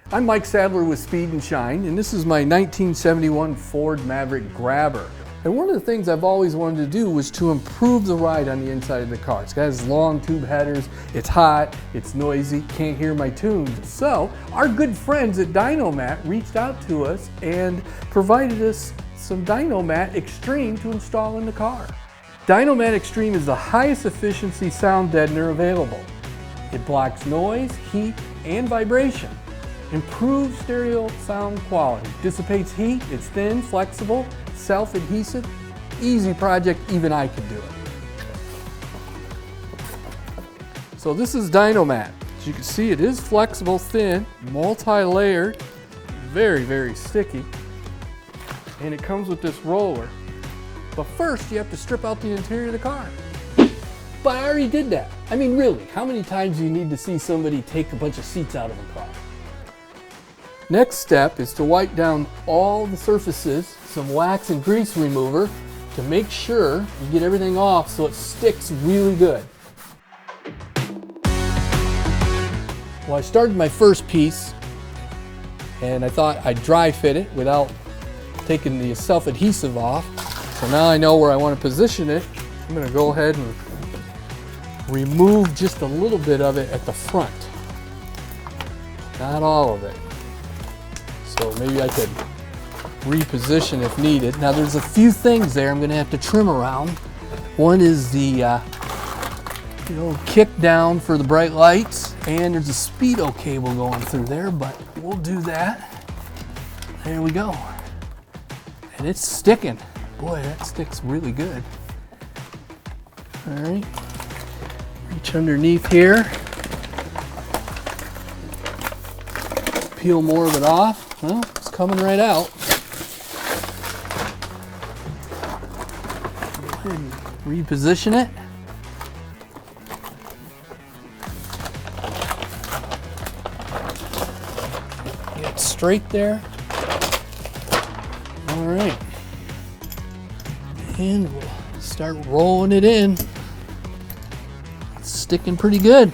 I'm Mike Sadler with Speed and Shine, and this is my 1971 Ford Maverick Grabber. And one of the things I've always wanted to do was to improve the ride on the inside of the car. It's got its long tube headers, it's hot, it's noisy, can't hear my tunes. So our good friends at DynoMat reached out to us and provided us some DynoMat Extreme to install in the car. DynoMat Extreme is the highest efficiency sound deadener available. It blocks noise, heat, and vibration. Improves stereo sound quality. Dissipates heat, it's thin, flexible, self-adhesive. Easy project, even I could do it. So this is DynoMat. As you can see, it is flexible, thin, multi-layered, very, very sticky. And it comes with this roller. But first, you have to strip out the interior of the car. But I already did that. I mean, really, how many times do you need to see somebody take a bunch of seats out of a car? Next step is to wipe down all the surfaces, some wax and grease remover, to make sure you get everything off so it sticks really good. Well, I started my first piece and I thought I'd dry fit it without taking the self-adhesive off. So now I know where I want to position it. I'm going to go ahead and remove just a little bit of it at the front. Not all of it. So maybe I could reposition if needed. Now there's a few things there I'm going to have to trim around. One is the kick down for the bright lights, and there's a speedo cable going through there, but we'll do that. There we go. And it's sticking. Boy, that sticks really good. All right, reach underneath here. Peel more of it off. Well, it's coming right out. Go ahead and reposition it. Get it straight there. All right. And we'll start rolling it in. It's sticking pretty good.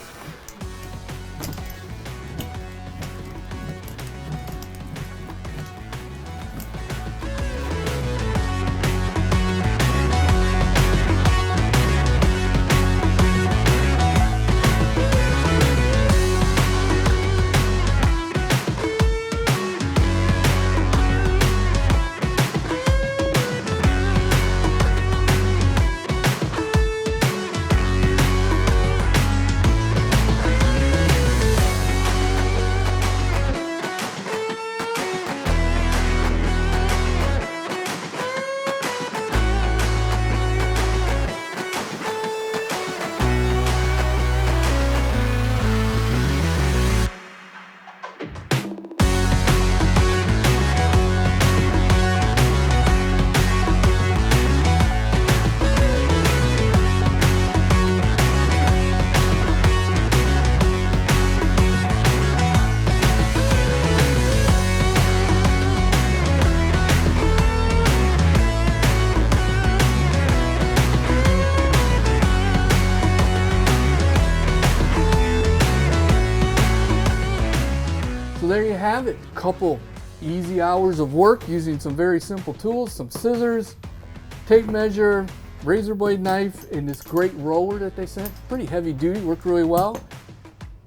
So there you have it, a couple easy hours of work using some very simple tools, some scissors, tape measure, razor blade knife, and this great roller that they sent. Pretty heavy duty, worked really well,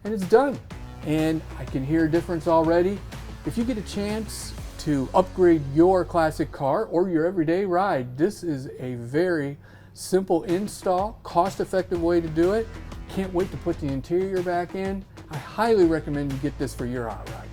and it's done. And I can hear a difference already. If you get a chance to upgrade your classic car or your everyday ride, this is a very simple install, cost-effective way to do it. Can't wait to put the interior back in. I highly recommend you get this for your hot rod.